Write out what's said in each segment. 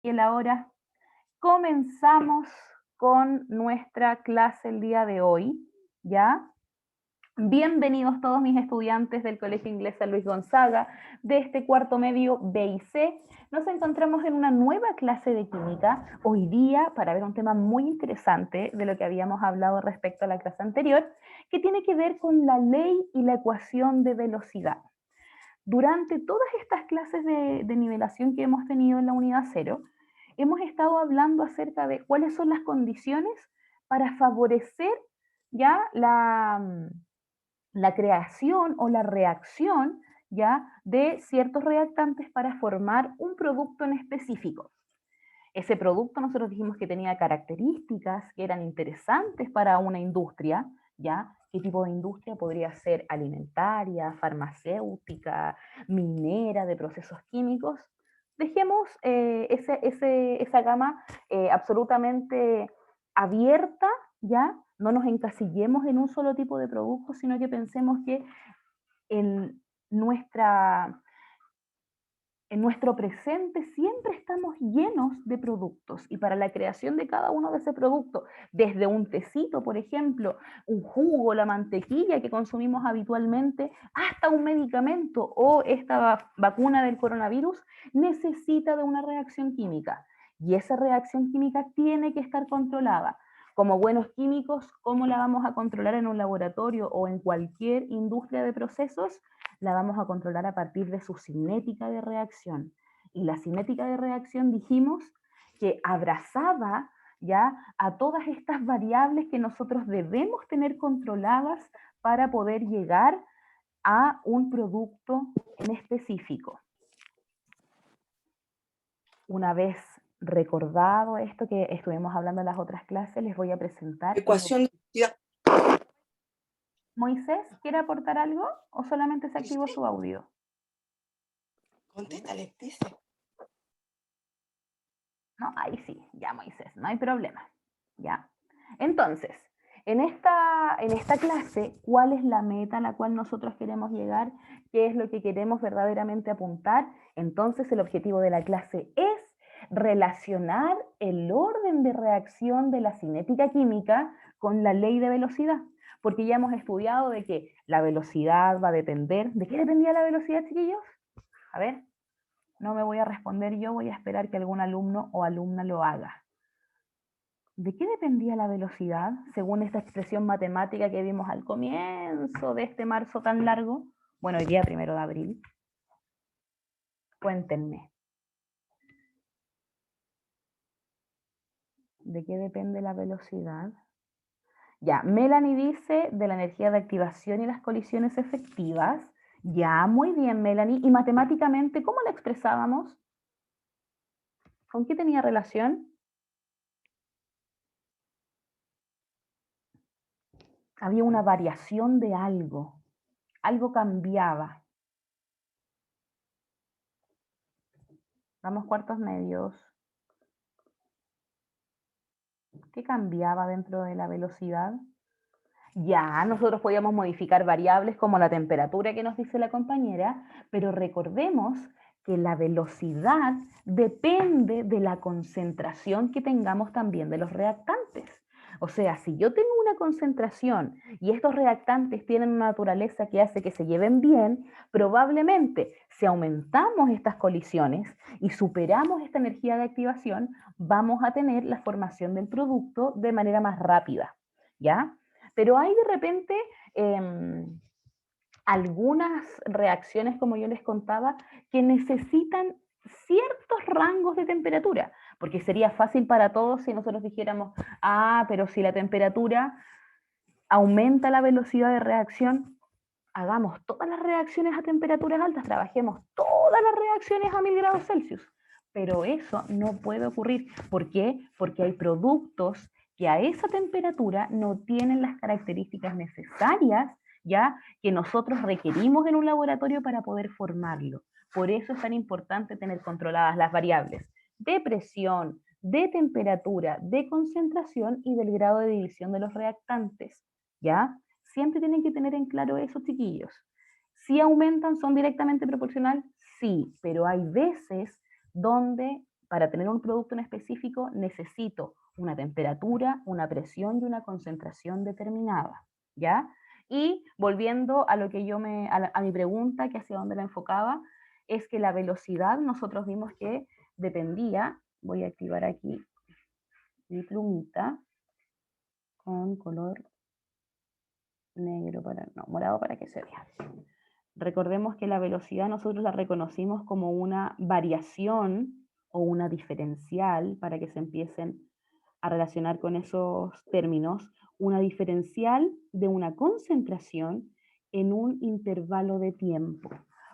Y la hora comenzamos con nuestra clase el día de hoy, ¿ya? Bienvenidos todos mis estudiantes del Colegio Inglés San Luis Gonzaga, de este cuarto medio B y C. Nos encontramos en una nueva clase de química, hoy día para ver un tema muy interesante de lo que habíamos hablado respecto a la clase anterior, que tiene que ver con la ley y la ecuación de velocidad. Durante todas estas clases de nivelación que hemos tenido en la unidad 0, hemos estado hablando acerca de cuáles son las condiciones para favorecer ya la creación o la reacción ya de ciertos reactantes para formar un producto en específico. Ese producto nosotros dijimos que tenía características que eran interesantes para una industria, ¿ya? ¿Qué tipo de industria? Podría ser alimentaria, farmacéutica, minera, de procesos químicos. Dejemos esa gama absolutamente abierta, ¿ya? No nos encasillemos en un solo tipo de producto, sino que pensemos que en nuestra en nuestro presente siempre estamos llenos de productos y para la creación de cada uno de esos productos, desde un tecito, por ejemplo, un jugo, la mantequilla que consumimos habitualmente, hasta un medicamento o esta vacuna del coronavirus, necesita de una reacción química. Y esa reacción química tiene que estar controlada. Como buenos químicos, ¿cómo la vamos a controlar en un laboratorio o en cualquier industria de procesos? La vamos a controlar a partir de su cinética de reacción. Y la cinética de reacción dijimos que abrazaba ya a todas estas variables que nosotros debemos tener controladas para poder llegar a un producto en específico. Una vez recordado esto que estuvimos hablando en las otras clases, les voy a presentar el... Ecuación de velocidad. Moisés, ¿quiere aportar algo o solamente se activó ¿Viste? su audio? Contéstale, dice. No, ahí sí, ya Moisés, no hay problema. ¿Ya? Entonces, en esta clase, ¿cuál es la meta a la cual nosotros queremos llegar? ¿Qué es lo que queremos verdaderamente apuntar? Entonces, el objetivo de la clase es relacionar el orden de reacción de la cinética química con la ley de velocidad. Porque ya hemos estudiado de que la velocidad va a depender. ¿De qué dependía la velocidad, chiquillos? A ver, no me voy a responder yo, voy a esperar que algún alumno o alumna lo haga. ¿De qué dependía la velocidad, según esta expresión matemática que vimos al comienzo de este marzo tan largo? Bueno, hoy día 1 de abril. Cuéntenme. ¿De qué depende la velocidad? Ya, Melanie dice de la energía de activación y las colisiones efectivas. Ya, muy bien, Melanie. ¿Y matemáticamente cómo la expresábamos? ¿Con qué tenía relación? Había una variación de algo cambiaba. Vamos, cuartos medios. ¿Qué cambiaba dentro de la velocidad? Ya, nosotros podíamos modificar variables como la temperatura que nos dice la compañera, pero recordemos que la velocidad depende de la concentración que tengamos también de los reactantes. O sea, si yo tengo una concentración y estos reactantes tienen una naturaleza que hace que se lleven bien, probablemente si aumentamos estas colisiones y superamos esta energía de activación, vamos a tener la formación del producto de manera más rápida, ¿ya? Pero hay de repente algunas reacciones, como yo les contaba, que necesitan ciertos rangos de temperatura, porque sería fácil para todos si nosotros dijéramos, pero si la temperatura aumenta la velocidad de reacción, hagamos todas las reacciones a temperaturas altas, trabajemos todas las reacciones a 1000 grados Celsius. Pero eso no puede ocurrir. ¿Por qué? Porque hay productos que a esa temperatura no tienen las características necesarias ya que nosotros requerimos en un laboratorio para poder formarlo. Por eso es tan importante tener controladas las variables de presión, de temperatura, de concentración y del grado de división de los reactantes, ¿ya? Siempre tienen que tener en claro eso, chiquillos. Si aumentan, son directamente proporcional, sí, pero hay veces donde para tener un producto en específico necesito una temperatura, una presión y una concentración determinada, ¿ya? Y volviendo a lo que a mi pregunta, que hacia dónde la enfocaba, es que la velocidad nosotros vimos que dependía, voy a activar aquí mi plumita con color negro no, morado para que se vea. Recordemos que la velocidad nosotros la reconocimos como una variación o una diferencial, para que se empiecen a relacionar con esos términos, una diferencial de una concentración en un intervalo de tiempo.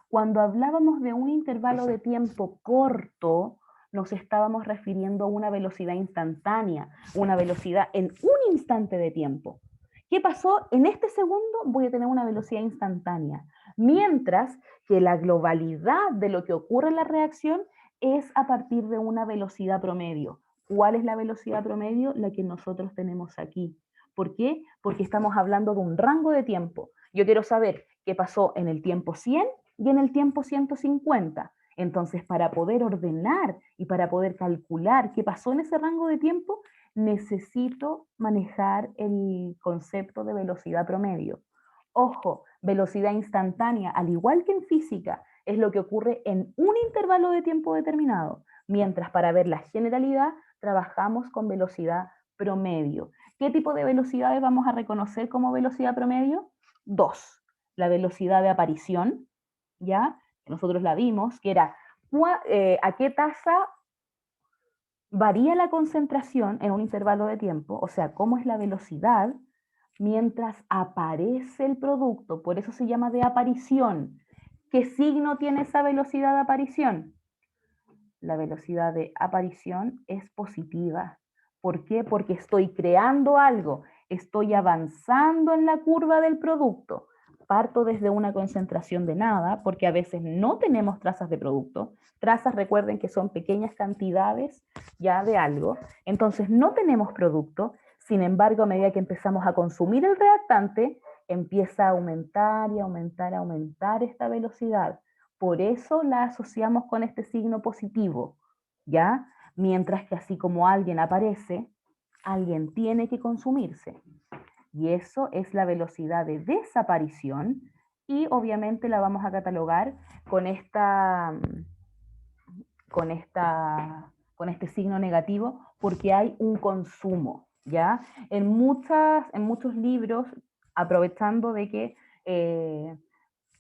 Cuando hablábamos de un intervalo de tiempo corto, nos estábamos refiriendo a una velocidad instantánea, una velocidad en un instante de tiempo. ¿Qué pasó? En este segundo voy a tener una velocidad instantánea, mientras que la globalidad de lo que ocurre en la reacción es a partir de una velocidad promedio. ¿Cuál es la velocidad promedio? La que nosotros tenemos aquí. ¿Por qué? Porque estamos hablando de un rango de tiempo. Yo quiero saber qué pasó en el tiempo 100 y en el tiempo 150. Entonces, para poder ordenar y para poder calcular qué pasó en ese rango de tiempo, necesito manejar el concepto de velocidad promedio. Ojo, velocidad instantánea, al igual que en física, es lo que ocurre en un intervalo de tiempo determinado, mientras para ver la generalidad trabajamos con velocidad promedio. ¿Qué tipo de velocidades vamos a reconocer como velocidad promedio? Dos. La velocidad de aparición, ¿ya? Nosotros la vimos, que era a qué tasa varía la concentración en un intervalo de tiempo, o sea, cómo es la velocidad mientras aparece el producto. Por eso se llama de aparición. ¿Qué signo tiene esa velocidad de aparición? La velocidad de aparición es positiva. ¿Por qué? Porque estoy creando algo, estoy avanzando en la curva del producto. Parto desde una concentración de nada, porque a veces no tenemos trazas de producto. Trazas, recuerden que son pequeñas cantidades ya de algo. Entonces no tenemos producto. Sin embargo, a medida que empezamos a consumir el reactante, empieza a aumentar y aumentar, a aumentar esta velocidad. Por eso la asociamos con este signo positivo, ¿ya? Mientras que así como alguien aparece, alguien tiene que consumirse. Y eso es la velocidad de desaparición y obviamente la vamos a catalogar con con este signo negativo porque hay un consumo, ¿ya? En muchos libros, aprovechando de que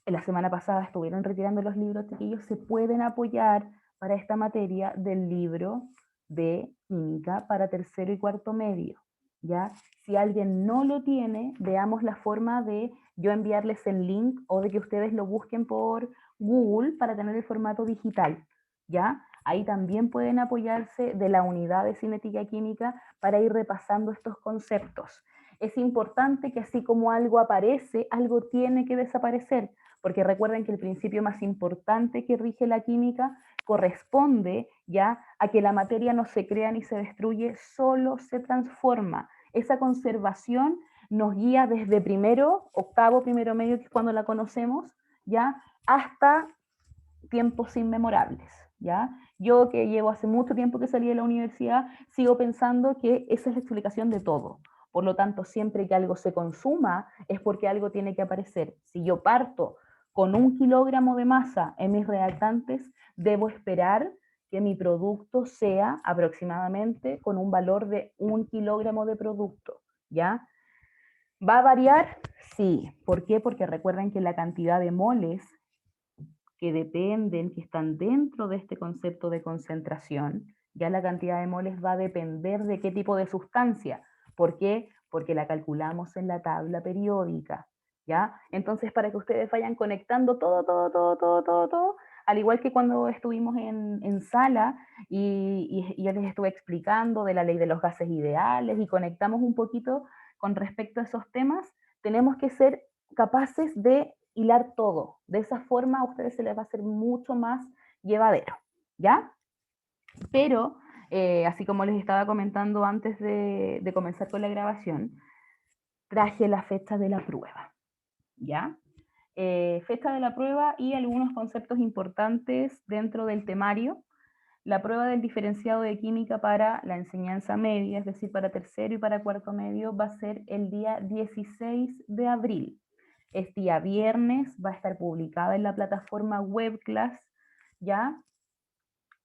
la semana pasada estuvieron retirando los libros, de que ellos se pueden apoyar para esta materia del libro de química para tercero y cuarto medio, ¿ya? Si alguien no lo tiene, veamos la forma de yo enviarles el link o de que ustedes lo busquen por Google para tener el formato digital, ¿ya? Ahí también pueden apoyarse de la unidad de cinética química para ir repasando estos conceptos. Es importante que así como algo aparece, algo tiene que desaparecer, porque recuerden que el principio más importante que rige la química corresponde ya a que la materia no se crea ni se destruye, solo se transforma. Esa conservación nos guía desde primero, octavo, primero medio, que es cuando la conocemos, ya, hasta tiempos inmemorables, ¿ya? Yo que llevo hace mucho tiempo que salí de la universidad, sigo pensando que esa es la explicación de todo. Por lo tanto, siempre que algo se consuma es porque algo tiene que aparecer. Si yo parto con 1 kilogramo de masa en mis reactantes, debo esperar que mi producto sea aproximadamente con un valor de 1 kilogramo de producto, ¿ya? ¿Va a variar? Sí. ¿Por qué? Porque recuerden que la cantidad de moles que dependen, que están dentro de este concepto de concentración, ya la cantidad de moles va a depender de qué tipo de sustancia. ¿Por qué? Porque la calculamos en la tabla periódica, ¿ya? Entonces, para que ustedes vayan conectando todo, al igual que cuando estuvimos en sala y yo les estuve explicando de la ley de los gases ideales y conectamos un poquito con respecto a esos temas, tenemos que ser capaces de hilar todo. De esa forma a ustedes se les va a hacer mucho más llevadero, ¿ya? Pero, así como les estaba comentando antes de comenzar con la grabación, traje la fecha de la prueba, ¿ya? Fecha de la prueba y algunos conceptos importantes dentro del temario La prueba del diferenciado de química para la enseñanza media, es decir, para tercero y para cuarto medio, va a ser el día 16 de abril. Es día viernes, va a estar publicada en la plataforma WebClass, ¿ya?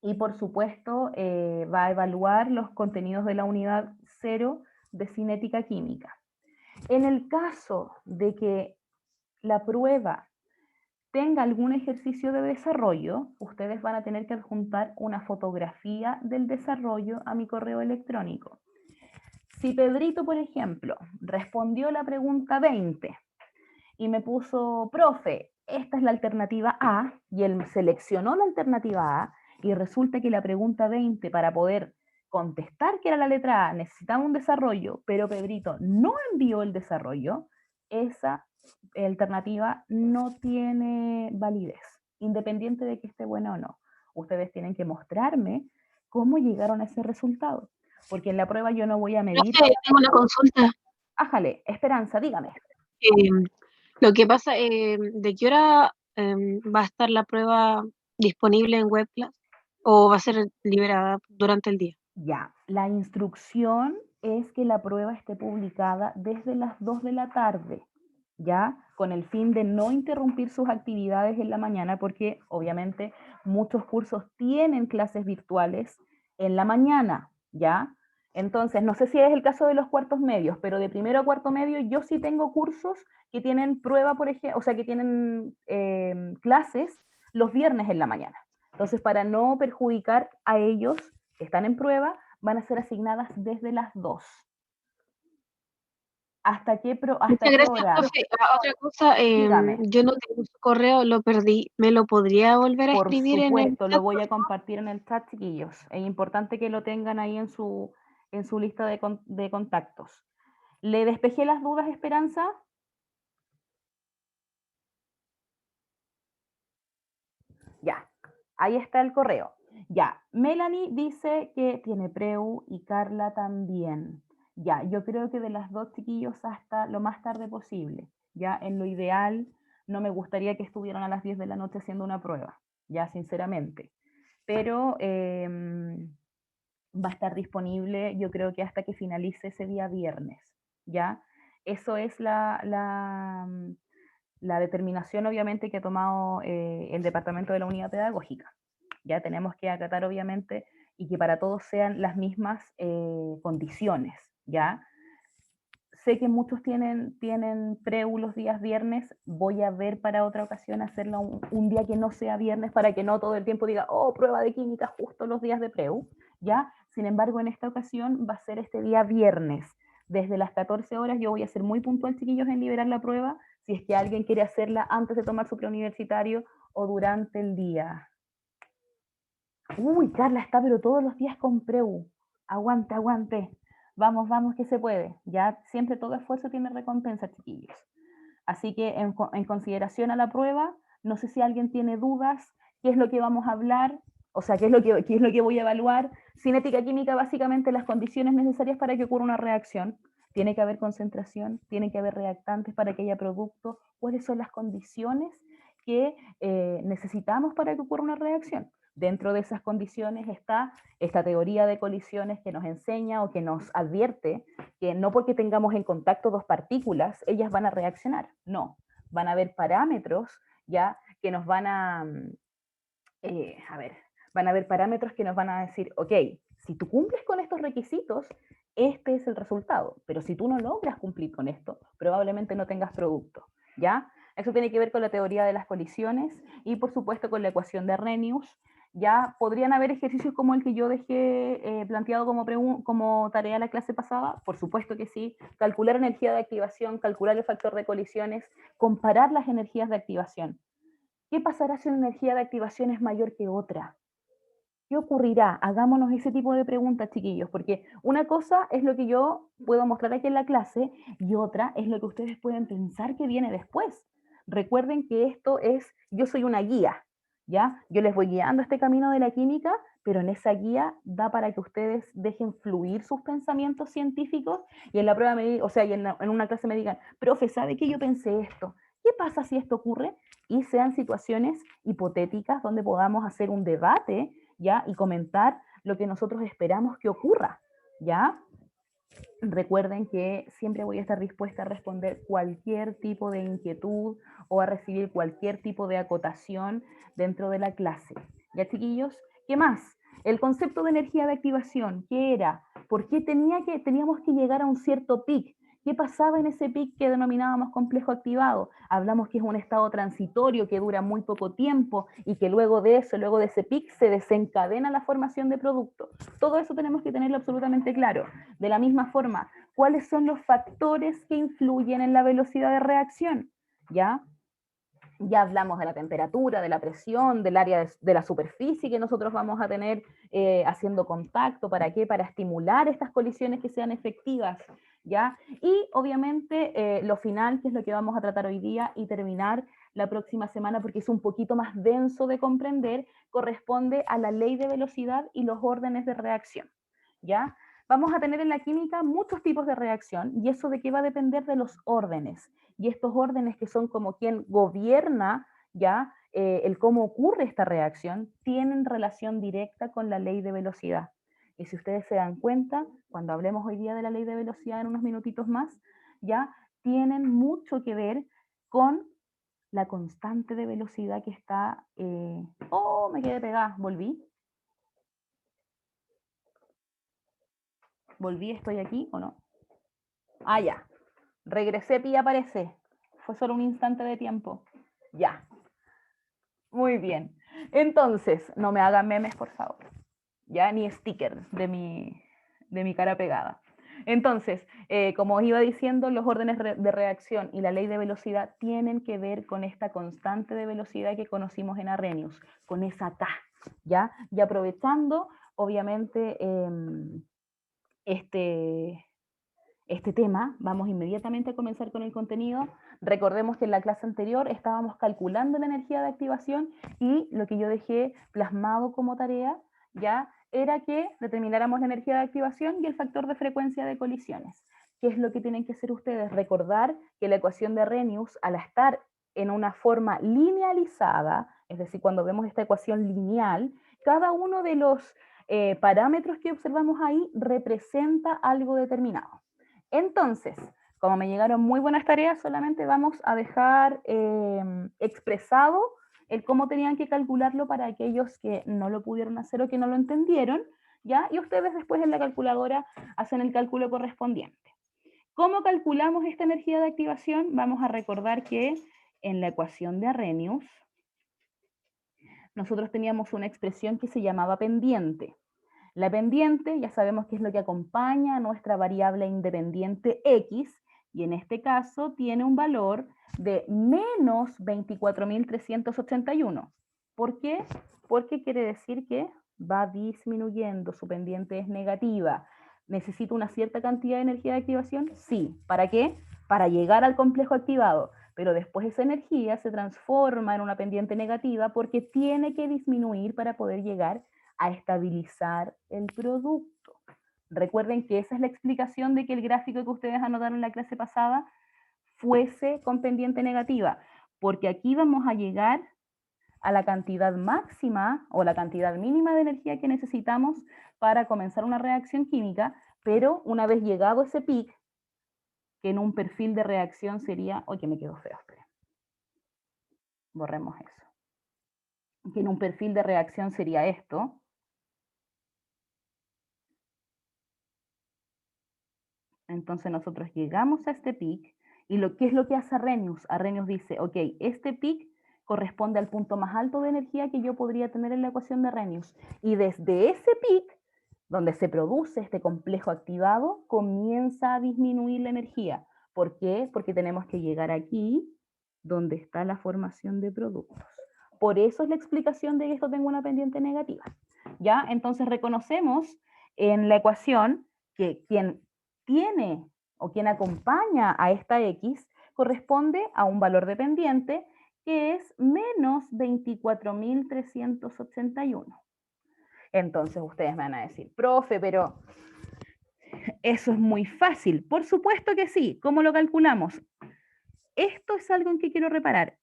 Y por supuesto va a evaluar los contenidos de la unidad 0 de cinética química. En el caso de que la prueba tenga algún ejercicio de desarrollo, ustedes van a tener que adjuntar una fotografía del desarrollo a mi correo electrónico. Si Pedrito, por ejemplo, respondió la pregunta 20 y me puso, profe, esta es la alternativa A, y él seleccionó la alternativa A, y resulta que la pregunta 20, para poder contestar que era la letra A, necesitaba un desarrollo, pero Pedrito no envió el desarrollo, esa alternativa no tiene validez, independiente de que esté buena o no. Ustedes tienen que mostrarme cómo llegaron a ese resultado, porque en la prueba yo no voy a medir. Profe, tengo una consulta. Ájale, Esperanza, dígame. Eh, lo que pasa, ¿de qué hora va a estar la prueba disponible en WebClass o va a ser liberada durante el día? Ya, la instrucción es que la prueba esté publicada desde las 2 de la tarde, ¿ya? Con el fin de no interrumpir sus actividades en la mañana, porque obviamente muchos cursos tienen clases virtuales en la mañana, ¿ya? Entonces, no sé si es el caso de los cuartos medios, pero de primero a cuarto medio yo sí tengo cursos que tienen prueba, por ejemplo, o sea, que tienen clases los viernes en la mañana. Entonces, para no perjudicar a ellos que están en prueba, van a ser asignadas desde las 2. ¿Hasta qué Muchas gracias, hora? profe. Otra cosa, Dígame. yo no tengo su correo, lo perdí. ¿Me lo podría volver a Por escribir en el supuesto, lo chat, voy por a favor? compartir en el chat, chiquillos. Es importante que lo tengan ahí en su lista de contactos. ¿Le despejé las dudas, Esperanza? Ya, ahí está el correo. Ya, Melanie dice que tiene preu y Carla también. Ya, yo creo que de las dos, chiquillos, hasta lo más tarde posible. Ya, en lo ideal, no me gustaría que estuvieran a las 10 de la noche haciendo una prueba, ya, sinceramente. Pero va a estar disponible, yo creo que hasta que finalice ese día viernes, ¿ya? Eso es la determinación, obviamente, que ha tomado el Departamento de la Unidad Pedagógica. Ya tenemos que acatar, obviamente, y que para todos sean las mismas condiciones, ¿ya? Sé que muchos tienen preu los días viernes, voy a ver para otra ocasión hacerlo un día que no sea viernes para que no todo el tiempo diga, oh, prueba de química justo los días de preu, ¿ya? Sin embargo, en esta ocasión va a ser este día viernes. Desde las 14 horas yo voy a ser muy puntual, chiquillos, en liberar la prueba, si es que alguien quiere hacerla antes de tomar su preuniversitario o durante el día. Uy, Carla está pero todos los días con preu. Aguante, aguante. Vamos, vamos, que se puede. Ya siempre todo esfuerzo tiene recompensa, chiquillos. Así que en consideración a la prueba, no sé si alguien tiene dudas, qué es lo que vamos a hablar, o sea, qué es lo que voy a evaluar. Cinética química, básicamente las condiciones necesarias para que ocurra una reacción. Tiene que haber concentración, tiene que haber reactantes para que haya producto. ¿Cuáles son las condiciones que necesitamos para que ocurra una reacción? Dentro de esas condiciones está esta teoría de colisiones que nos enseña o que nos advierte que no porque tengamos en contacto dos partículas, ellas van a reaccionar. No, van a haber parámetros ya que nos van van a haber parámetros que nos van a decir, ok, si tú cumples con estos requisitos, este es el resultado, pero si tú no logras cumplir con esto, probablemente no tengas producto, ¿ya? Eso tiene que ver con la teoría de las colisiones y por supuesto con la ecuación de Arrhenius. Ya podrían haber ejercicios como el que yo dejé planteado como tarea la clase pasada, por supuesto que sí, calcular energía de activación, calcular el factor de colisiones, comparar las energías de activación. ¿Qué pasará si una energía de activación es mayor que otra? ¿Qué ocurrirá? Hagámonos ese tipo de preguntas, chiquillos, porque una cosa es lo que yo puedo mostrar aquí en la clase y otra es lo que ustedes pueden pensar que viene después. Recuerden que esto es, yo soy una guía, ¿ya? Yo les voy guiando este camino de la química, pero en esa guía da para que ustedes dejen fluir sus pensamientos científicos y en la prueba o sea, y en una clase me digan, profe, ¿sabe que yo pensé esto? ¿Qué pasa si esto ocurre? Y sean situaciones hipotéticas donde podamos hacer un debate ¿ya? Y comentar lo que nosotros esperamos que ocurra, ¿ya? Recuerden que siempre voy a estar dispuesta a responder cualquier tipo de inquietud o a recibir cualquier tipo de acotación dentro de la clase. ¿Ya, chiquillos? ¿Qué más? El concepto de energía de activación, ¿qué era? ¿Por qué teníamos que llegar a un cierto pic? ¿Qué pasaba en ese pic que denominábamos complejo activado? Hablamos que es un estado transitorio que dura muy poco tiempo y que luego de eso, luego de ese pic, se desencadena la formación de producto. Todo eso tenemos que tenerlo absolutamente claro. De la misma forma, ¿cuáles son los factores que influyen en la velocidad de reacción? ¿Ya? Ya hablamos de la temperatura, de la presión, del área de la superficie que nosotros vamos a tener haciendo contacto. ¿Para qué? Para estimular estas colisiones que sean efectivas, ¿ya? Y obviamente lo final, que es lo que vamos a tratar hoy día y terminar la próxima semana, porque es un poquito más denso de comprender, corresponde a la ley de velocidad y los órdenes de reacción, ¿ya? Vamos a tener en la química muchos tipos de reacción y eso de qué va a depender de los órdenes. Y estos órdenes que son como quien gobierna ya el cómo ocurre esta reacción, tienen relación directa con la ley de velocidad. Y si ustedes se dan cuenta, cuando hablemos hoy día de la ley de velocidad en unos minutitos más, ya tienen mucho que ver con la constante de velocidad que está... oh, me quedé pegada, volví. ¿Volví? ¿Estoy aquí o no? Ah, ya. Regresé y aparece. Fue solo un instante de tiempo. Ya. Muy bien. Entonces, no me hagan memes, por favor. Ya, ni stickers de mi cara pegada. Entonces, como os iba diciendo, los órdenes de reacción y la ley de velocidad tienen que ver con esta constante de velocidad que conocimos en Arrhenius, con esa K, ¿ya? Y aprovechando, obviamente, este, este tema, vamos inmediatamente a comenzar con el contenido. Recordemos que en la clase anterior estábamos calculando la energía de activación y lo que yo dejé plasmado como tarea ya era que determináramos la energía de activación y el factor de frecuencia de colisiones. ¿Qué es lo que tienen que hacer ustedes? Recordar que la ecuación de Arrhenius, al estar en una forma linealizada, es decir, cuando vemos esta ecuación lineal, cada uno de los parámetros que observamos ahí representa algo determinado. Entonces, como me llegaron muy buenas tareas, solamente vamos a dejar expresado el cómo tenían que calcularlo para aquellos que no lo pudieron hacer o que no lo entendieron, ¿ya? Y ustedes después en la calculadora hacen el cálculo correspondiente. ¿Cómo calculamos esta energía de activación? Vamos a recordar que en la ecuación de Arrhenius nosotros teníamos una expresión que se llamaba pendiente. La pendiente ya sabemos que es lo que acompaña a nuestra variable independiente x, y en este caso tiene un valor de menos 24.381. ¿Por qué? Porque quiere decir que va disminuyendo, su pendiente es negativa. ¿Necesito una cierta cantidad de energía de activación? Sí. ¿Para qué? Para llegar al complejo activado. Pero después esa energía se transforma en una pendiente negativa porque tiene que disminuir para poder llegar a estabilizar el producto. Recuerden que esa es la explicación de que el gráfico que ustedes anotaron en la clase pasada fuese con pendiente negativa, porque aquí vamos a llegar a la cantidad máxima o la cantidad mínima de energía que necesitamos para comenzar una reacción química, pero una vez llegado ese pic, que en un perfil de reacción sería, oye, me quedó feo, espera. Borremos eso. Que en un perfil de reacción sería esto. Entonces nosotros llegamos a este pic y ¿qué es lo que hace Arrhenius? Arrhenius dice, ok, este pic corresponde al punto más alto de energía que yo podría tener en la ecuación de Arrhenius. Y desde ese pic, donde se produce este complejo activado, comienza a disminuir la energía. ¿Por qué? Porque tenemos que llegar aquí, donde está la formación de productos. Por eso es la explicación de que esto tenga una pendiente negativa. ¿Ya? Entonces reconocemos en la ecuación que quien tiene o quien acompaña a esta X corresponde a un valor de pendiente que es menos 24.381. Entonces ustedes me van a decir, profe, pero eso es muy fácil. Por supuesto que sí. ¿Cómo lo calculamos? Esto es algo en que quiero reparar.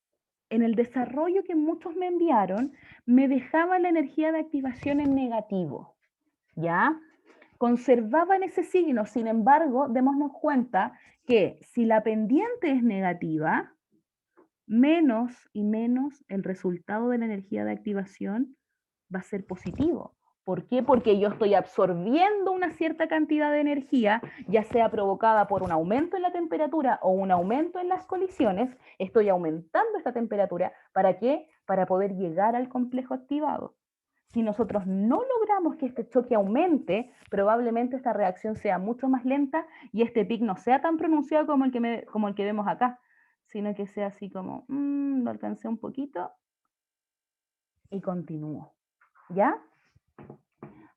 en el desarrollo que muchos me enviaron, me dejaba la energía de activación en negativo, ¿ya? Conservaban ese signo, sin embargo, démonos cuenta que si la pendiente es negativa, menos y menos el resultado de la energía de activación va a ser positivo. ¿Por qué? Porque yo estoy absorbiendo una cierta cantidad de energía, ya sea provocada por un aumento en la temperatura o un aumento en las colisiones, estoy aumentando esta temperatura. ¿Para qué? Para poder llegar al complejo activado. Si nosotros no logramos que este choque aumente, probablemente esta reacción sea mucho más lenta y este pic no sea tan pronunciado como el que vemos acá, sino que sea así como, lo alcancé un poquito y continúo, ¿ya?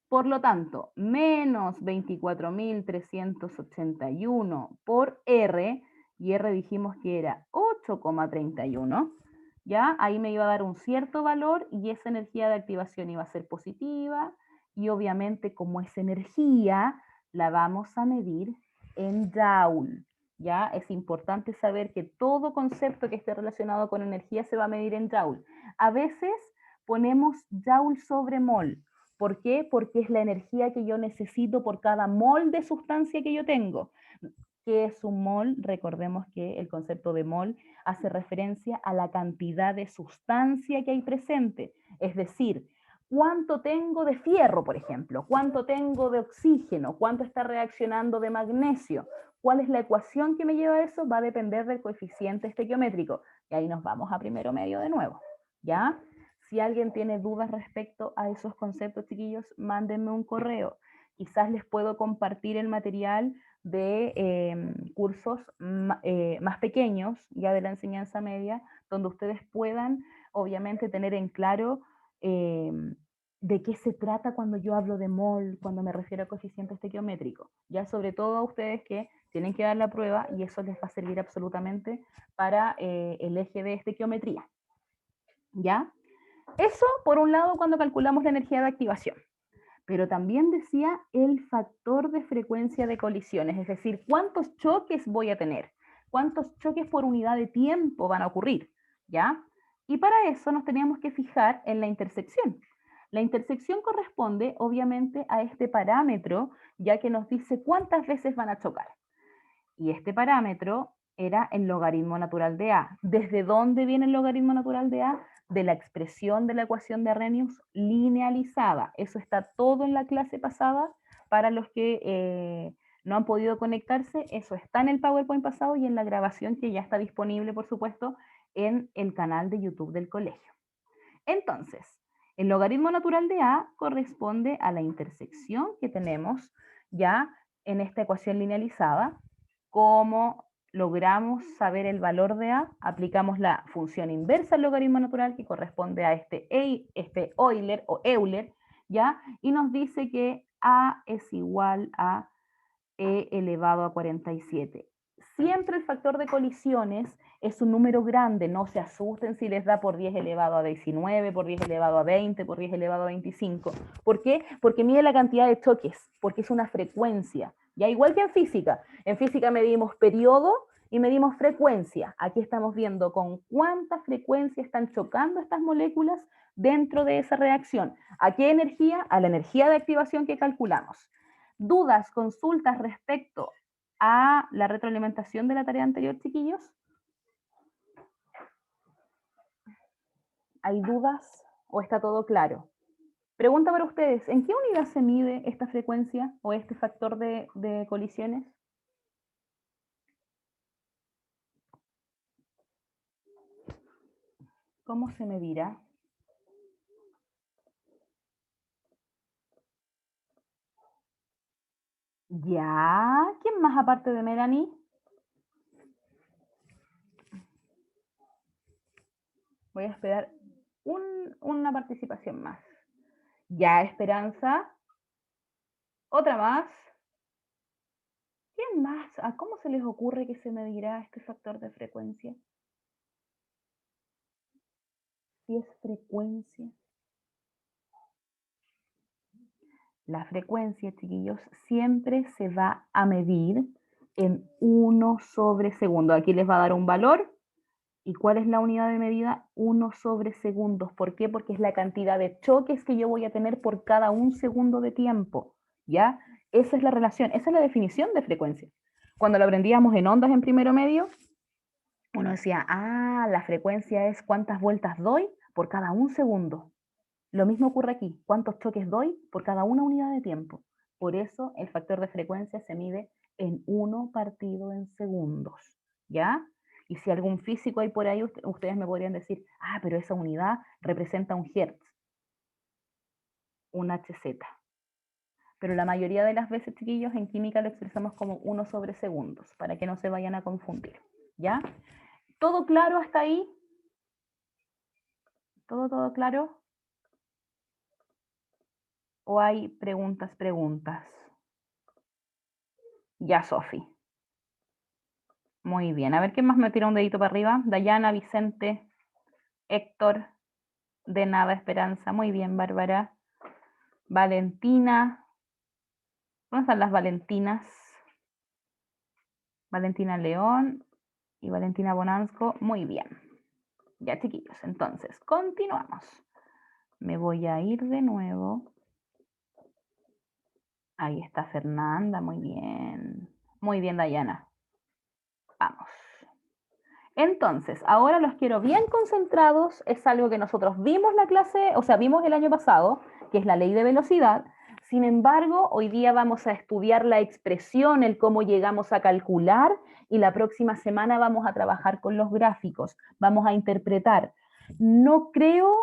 Por lo tanto, menos 24.381 por R, y R dijimos que era 8,31, ¿ya? Ahí me iba a dar un cierto valor y esa energía de activación iba a ser positiva, y obviamente como es energía, la vamos a medir en Joule, ¿ya? Es importante saber que todo concepto que esté relacionado con energía se va a medir en Joule. A veces ponemos Joule sobre mol. ¿Por qué? Porque es la energía que yo necesito por cada mol de sustancia que yo tengo. ¿Qué es un mol? Recordemos que el concepto de mol hace referencia a la cantidad de sustancia que hay presente. Es decir, cuánto tengo de fierro, por ejemplo, cuánto tengo de oxígeno, cuánto está reaccionando de magnesio. ¿Cuál es la ecuación que me lleva a eso? Va a depender del coeficiente estequiométrico. Y ahí nos vamos a primero medio de nuevo. ¿Ya? Si alguien tiene dudas respecto a esos conceptos, chiquillos, mándenme un correo. Quizás les puedo compartir el material de cursos más pequeños, ya de la enseñanza media, donde ustedes puedan, obviamente, tener en claro de qué se trata cuando yo hablo de mol, cuando me refiero a coeficiente estequiométrico. Ya sobre todo a ustedes que tienen que dar la prueba y eso les va a servir absolutamente para el eje de estequiometría. ¿Ya? Eso, por un lado, cuando calculamos la energía de activación. Pero también decía el factor de frecuencia de colisiones, es decir, cuántos choques voy a tener, cuántos choques por unidad de tiempo van a ocurrir, ¿ya? Y para eso nos teníamos que fijar en la intersección. La intersección corresponde, obviamente, a este parámetro, ya que nos dice cuántas veces van a chocar. Y este parámetro era el logaritmo natural de A. ¿Desde dónde viene el logaritmo natural de A? De la expresión de la ecuación de Arrhenius linealizada. Eso está todo en la clase pasada. Para los que no han podido conectarse, eso está en el PowerPoint pasado y en la grabación que ya está disponible, por supuesto, en el canal de YouTube del colegio. Entonces, el logaritmo natural de A corresponde a la intersección que tenemos ya en esta ecuación linealizada. ¿Cómo logramos saber el valor de A? Aplicamos la función inversa al logaritmo natural que corresponde a este Euler o Euler, ¿ya? Y nos dice que A es igual a E elevado a 47. Siempre el factor de colisiones es un número grande, no se asusten si les da por 10 elevado a 19, por 10 elevado a 20, por 10 elevado a 25. ¿Por qué? Porque mide la cantidad de choques, porque es una frecuencia. Ya igual que en física medimos periodo y medimos frecuencia. Aquí estamos viendo con cuánta frecuencia están chocando estas moléculas dentro de esa reacción. ¿A qué energía? A la energía de activación que calculamos. ¿Dudas, consultas respecto a la retroalimentación de la tarea anterior, chiquillos? ¿Hay dudas o está todo claro? Pregunta para ustedes, ¿en qué unidad se mide esta frecuencia o este factor de colisiones? ¿Cómo se medirá? ¿Ya? ¿Quién más aparte de Melanie? Voy a esperar una participación más. ¿Ya, Esperanza? ¿Otra más? ¿Quién más? ¿A cómo se les ocurre que se medirá este factor de frecuencia? Si es frecuencia. La frecuencia, chiquillos, siempre se va a medir en 1 sobre segundo. Aquí les va a dar un valor ¿Y cuál es la unidad de medida? 1 sobre segundos. ¿Por qué? Porque es la cantidad de choques que yo voy a tener por cada un segundo de tiempo, ¿ya? Esa es la relación, esa es la definición de frecuencia. Cuando lo aprendíamos en ondas en primero medio, uno decía, ah, la frecuencia es cuántas vueltas doy por cada un segundo. Lo mismo ocurre aquí, cuántos choques doy por cada una unidad de tiempo. Por eso el factor de frecuencia se mide en 1 partido en segundos, ¿ya? Y si algún físico hay por ahí, ustedes me podrían decir, ah, pero esa unidad representa un hertz, un Hz. Pero la mayoría de las veces, chiquillos, en química lo expresamos como 1 sobre segundos, para que no se vayan a confundir, ¿ya? ¿Todo claro hasta ahí? ¿Todo claro? ¿O hay preguntas? Ya, Sofi. Muy bien. A ver, ¿quién más me tira un dedito para arriba? Dayana, Vicente, Héctor, de nada, Esperanza. Muy bien, Bárbara. Valentina. ¿Dónde están las Valentinas? Valentina León y Valentina Bonansko. Muy bien. Ya, chiquillos. Entonces, continuamos. Me voy a ir de nuevo. Ahí está Fernanda. Muy bien. Muy bien, Dayana. Vamos. Entonces, ahora los quiero bien concentrados, es algo que nosotros vimos la clase, o sea, vimos el año pasado, que es la ley de velocidad. Sin embargo, hoy día vamos a estudiar la expresión, el cómo llegamos a calcular, y la próxima semana vamos a trabajar con los gráficos, vamos a interpretar. No creo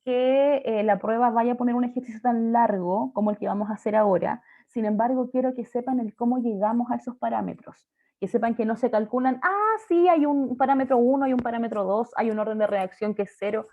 que la prueba vaya a poner un ejercicio tan largo como el que vamos a hacer ahora, sin embargo, quiero que sepan el cómo llegamos a esos parámetros, que sepan que no se calculan, sí, hay un parámetro 1, hay un parámetro 2, hay un orden de reacción que es 0.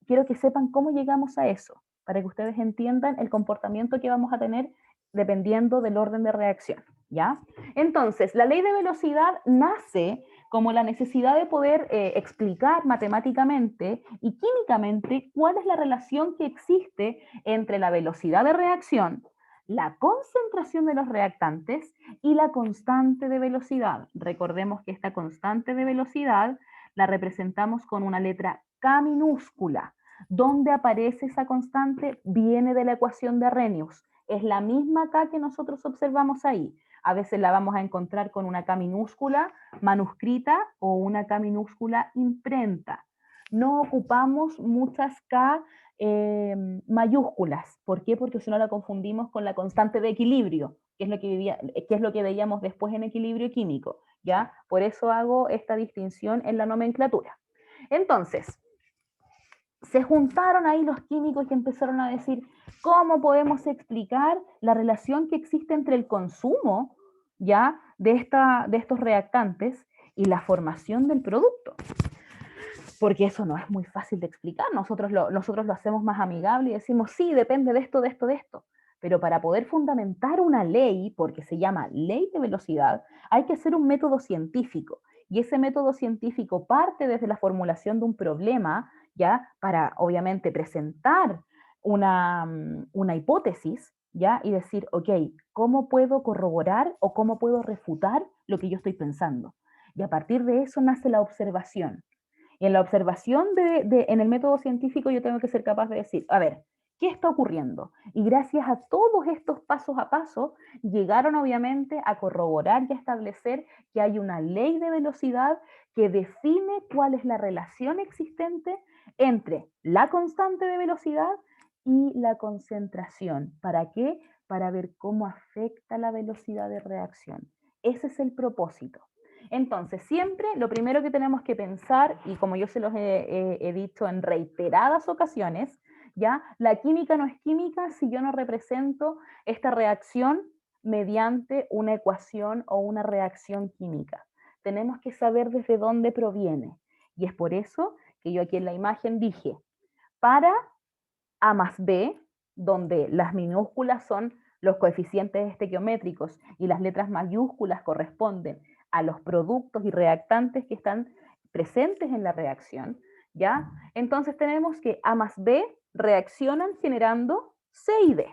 Quiero que sepan cómo llegamos a eso, para que ustedes entiendan el comportamiento que vamos a tener dependiendo del orden de reacción, ¿ya? Entonces, la ley de velocidad nace como la necesidad de poder explicar matemáticamente y químicamente cuál es la relación que existe entre la velocidad de reacción, la concentración de los reactantes y la constante de velocidad. Recordemos que esta constante de velocidad la representamos con una letra K minúscula. ¿Dónde aparece esa constante? Viene de la ecuación de Arrhenius. Es la misma K que nosotros observamos ahí. A veces la vamos a encontrar con una K minúscula manuscrita o una K minúscula imprenta. No ocupamos muchas K mayúsculas. ¿Por qué? Porque si no la confundimos con la constante de equilibrio, que es lo que veíamos después en equilibrio químico, ¿ya? Por eso hago esta distinción en la nomenclatura. Entonces, se juntaron ahí los químicos y empezaron a decir, ¿cómo podemos explicar la relación que existe entre el consumo, ¿ya? de estos reactantes y la formación del producto? Porque eso no es muy fácil de explicar. Nosotros lo hacemos más amigable y decimos, sí, depende de esto, de esto, de esto. Pero para poder fundamentar una ley, porque se llama ley de velocidad, hay que hacer un método científico. Y ese método científico parte desde la formulación de un problema, ¿ya? Para, obviamente, presentar una hipótesis, ¿ya? Y decir, ok, ¿cómo puedo corroborar o cómo puedo refutar lo que yo estoy pensando? Y a partir de eso nace la observación. Y en la observación en el método científico yo tengo que ser capaz de decir, a ver, ¿qué está ocurriendo? Y gracias a todos estos pasos a paso, llegaron obviamente a corroborar y a establecer que hay una ley de velocidad que define cuál es la relación existente entre la constante de velocidad y la concentración. ¿Para qué? Para ver cómo afecta la velocidad de reacción. Ese es el propósito. Entonces, siempre lo primero que tenemos que pensar, y como yo se los he dicho en reiteradas ocasiones, ¿ya? La química no es química si yo no represento esta reacción mediante una ecuación o una reacción química. Tenemos que saber desde dónde proviene. Y es por eso que yo aquí en la imagen dije, para A más B, donde las minúsculas son los coeficientes estequiométricos y las letras mayúsculas corresponden a los productos y reactantes que están presentes en la reacción, ¿ya? Entonces tenemos que A más B reaccionan generando C y D,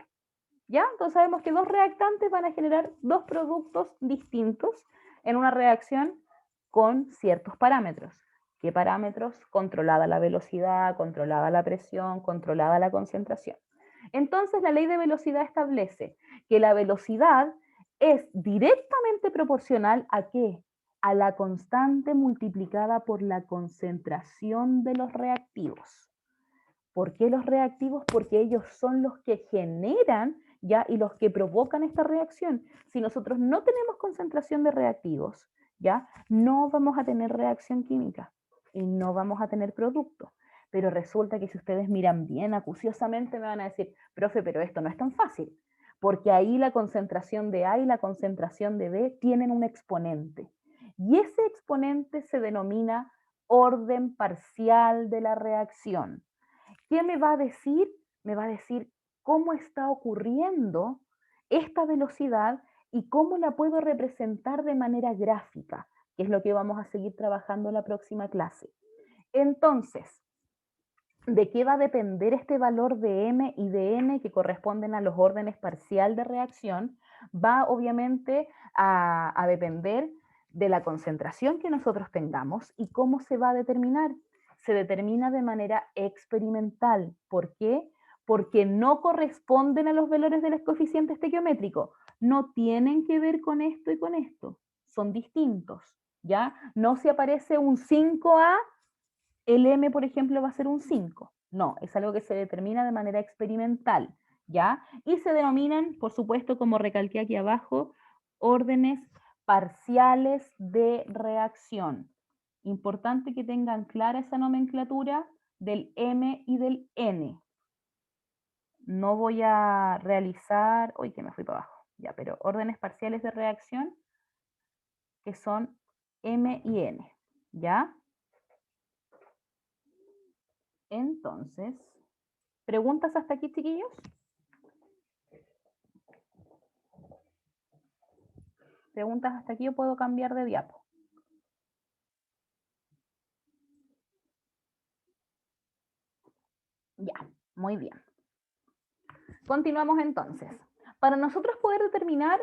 ¿ya? Entonces sabemos que dos reactantes van a generar dos productos distintos en una reacción con ciertos parámetros. ¿Qué parámetros? Controlada la velocidad, controlada la presión, controlada la concentración. Entonces, la ley de velocidad establece que la velocidad es directamente proporcional ¿a qué? A la constante multiplicada por la concentración de los reactivos. ¿Por qué los reactivos? Porque ellos son los que generan ya y los que provocan esta reacción. Si nosotros no tenemos concentración de reactivos, ya no vamos a tener reacción química y no vamos a tener producto. Pero resulta que si ustedes miran bien acuciosamente me van a decir, profe, pero esto no es tan fácil, porque ahí la concentración de A y la concentración de B tienen un exponente. Y ese exponente se denomina orden parcial de la reacción. ¿Qué me va a decir? Me va a decir cómo está ocurriendo esta velocidad y cómo la puedo representar de manera gráfica, que es lo que vamos a seguir trabajando en la próxima clase. Entonces, ¿de qué va a depender este valor de M y de N que corresponden a los órdenes parcial de reacción? Va obviamente a depender de la concentración que nosotros tengamos y cómo se va a determinar. Se determina de manera experimental. ¿Por qué? Porque no corresponden a los valores del coeficiente estequiométrico. No tienen que ver con esto y con esto. Son distintos. ¿Ya? No se aparece un 5A el M, por ejemplo, va a ser un 5. No, es algo que se determina de manera experimental, ¿ya? Y se denominan, por supuesto, como recalqué aquí abajo, órdenes parciales de reacción. Importante que tengan clara esa nomenclatura del M y del N. No voy a realizar, uy, que me fui para abajo, ya, pero órdenes parciales de reacción que son M y N, ¿ya? Entonces, ¿preguntas hasta aquí, chiquillos? ¿Preguntas hasta aquí o puedo cambiar de diapo? Ya, muy bien. Continuamos entonces. Para nosotros poder determinar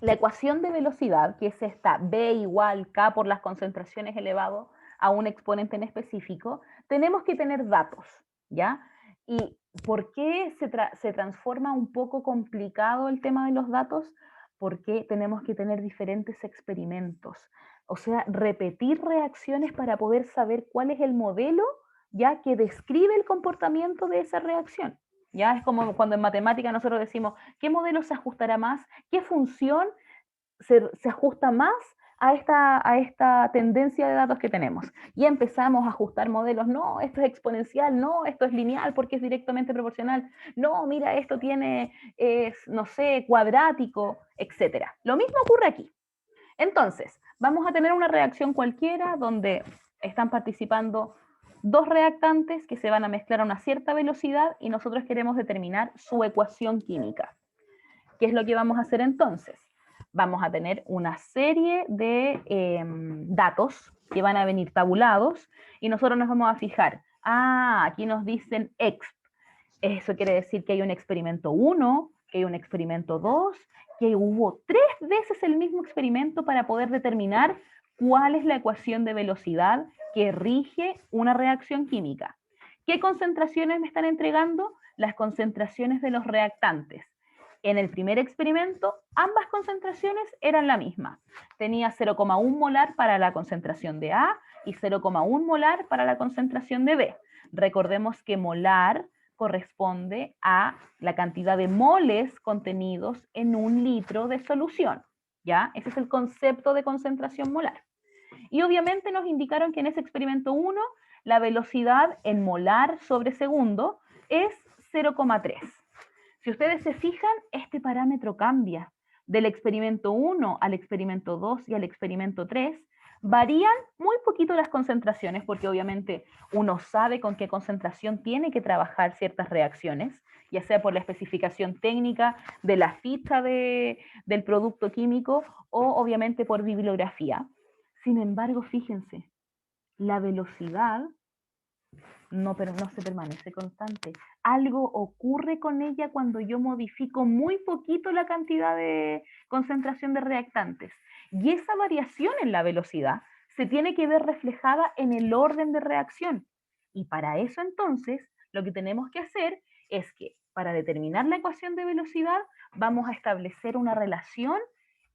la ecuación de velocidad, que es esta B igual K por las concentraciones elevado a un exponente en específico, tenemos que tener datos, ¿ya? ¿Y por qué se transforma un poco complicado el tema de los datos? Porque tenemos que tener diferentes experimentos, o sea, repetir reacciones para poder saber cuál es el modelo, ya que describe el comportamiento de esa reacción. Ya es como cuando en matemática nosotros decimos, ¿qué modelo se ajustará más? ¿Qué función se ajusta más a esta tendencia de datos que tenemos? Y empezamos a ajustar modelos, no, esto es exponencial, no, esto es lineal porque es directamente proporcional, no, mira, esto tiene, no sé, cuadrático, etcétera. Lo mismo ocurre aquí. Entonces, vamos a tener una reacción cualquiera donde están participando dos reactantes que se van a mezclar a una cierta velocidad y nosotros queremos determinar su ecuación química. ¿Qué es lo que vamos a hacer entonces? Vamos a tener una serie de datos que van a venir tabulados y nosotros nos vamos a fijar, aquí nos dicen exp. Eso quiere decir que hay un experimento 1, que hay un experimento 2, que hubo 3 veces el mismo experimento para poder determinar cuál es la ecuación de velocidad que rige una reacción química. ¿Qué concentraciones me están entregando? Las concentraciones de los reactantes. En el primer experimento, ambas concentraciones eran la misma. Tenía 0,1 molar para la concentración de A y 0,1 molar para la concentración de B. Recordemos que molar corresponde a la cantidad de moles contenidos en un litro de solución, ¿ya? Ese es el concepto de concentración molar. Y obviamente nos indicaron que en ese experimento 1 la velocidad en molar sobre segundo es 0,3. Si ustedes se fijan, este parámetro cambia. Del experimento 1 al experimento 2 y al experimento 3, varían muy poquito las concentraciones, porque obviamente uno sabe con qué concentración tiene que trabajar ciertas reacciones, ya sea por la especificación técnica de la ficha del producto químico o obviamente por bibliografía. Sin embargo, fíjense, la velocidad no se permanece constante. Algo ocurre con ella cuando yo modifico muy poquito la cantidad de concentración de reactantes. Y esa variación en la velocidad se tiene que ver reflejada en el orden de reacción. Y para eso entonces, lo que tenemos que hacer es que para determinar la ecuación de velocidad, vamos a establecer una relación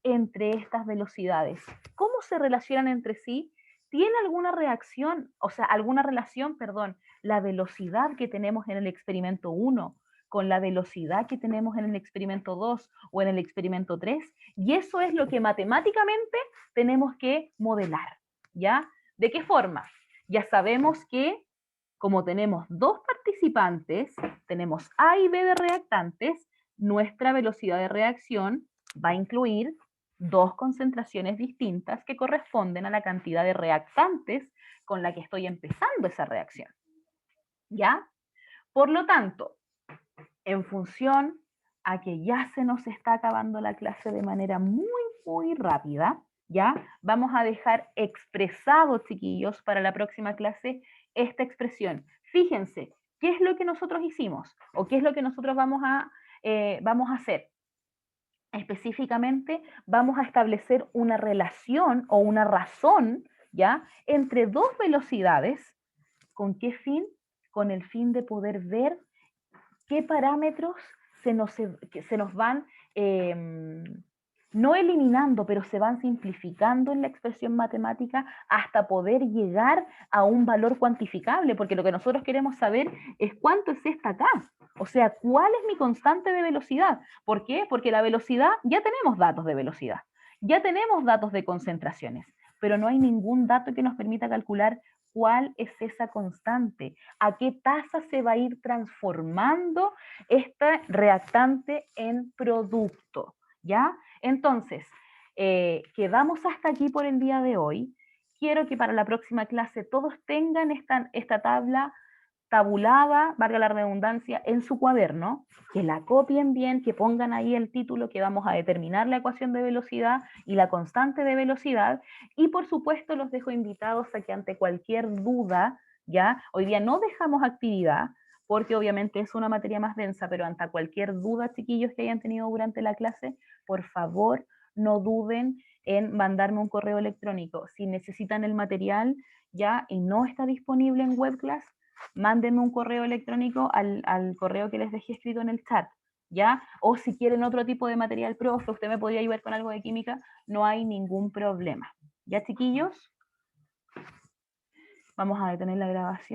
entre estas velocidades. ¿Cómo se relacionan entre sí? ¿Tiene alguna reacción, o sea, alguna relación, perdón, la velocidad que tenemos en el experimento 1 con la velocidad que tenemos en el experimento 2 o en el experimento 3? Y eso es lo que matemáticamente tenemos que modelar, ¿ya? ¿De qué forma? Ya sabemos que como tenemos dos participantes, tenemos A y B de reactantes, nuestra velocidad de reacción va a incluir dos concentraciones distintas que corresponden a la cantidad de reactantes con la que estoy empezando esa reacción. ¿Ya? Por lo tanto, en función a que ya se nos está acabando la clase de manera muy rápida, ¿ya? Vamos a dejar expresado, chiquillos, para la próxima clase esta expresión. Fíjense, ¿qué es lo que nosotros hicimos? ¿O qué es lo que nosotros vamos a hacer? Específicamente, vamos a establecer una relación o una razón, ¿ya? Entre dos velocidades. ¿Con qué fin? Con el fin de poder ver qué parámetros se nos van no eliminando, pero se van simplificando en la expresión matemática hasta poder llegar a un valor cuantificable, porque lo que nosotros queremos saber es cuánto es esta acá. O sea, ¿cuál es mi constante de velocidad? ¿Por qué? Porque la velocidad, ya tenemos datos de velocidad, ya tenemos datos de concentraciones, pero no hay ningún dato que nos permita calcular cuál es esa constante, a qué tasa se va a ir transformando este reactante en producto, ¿ya? Entonces, quedamos hasta aquí por el día de hoy. Quiero que para la próxima clase todos tengan esta tabla tabulada, valga la redundancia, en su cuaderno, que la copien bien, que pongan ahí el título que vamos a determinar la ecuación de velocidad y la constante de velocidad, y por supuesto los dejo invitados a que ante cualquier duda, ya, hoy día no dejamos actividad, porque obviamente es una materia más densa, pero ante cualquier duda, chiquillos, que hayan tenido durante la clase, por favor, no duden en mandarme un correo electrónico. Si necesitan el material ya y no está disponible en WebClass, mándenme un correo electrónico al correo que les dejé escrito en el chat, ¿ya? O si quieren otro tipo de material, profe, usted me podría ayudar con algo de química, no hay ningún problema. ¿Ya, chiquillos? Vamos a detener la grabación.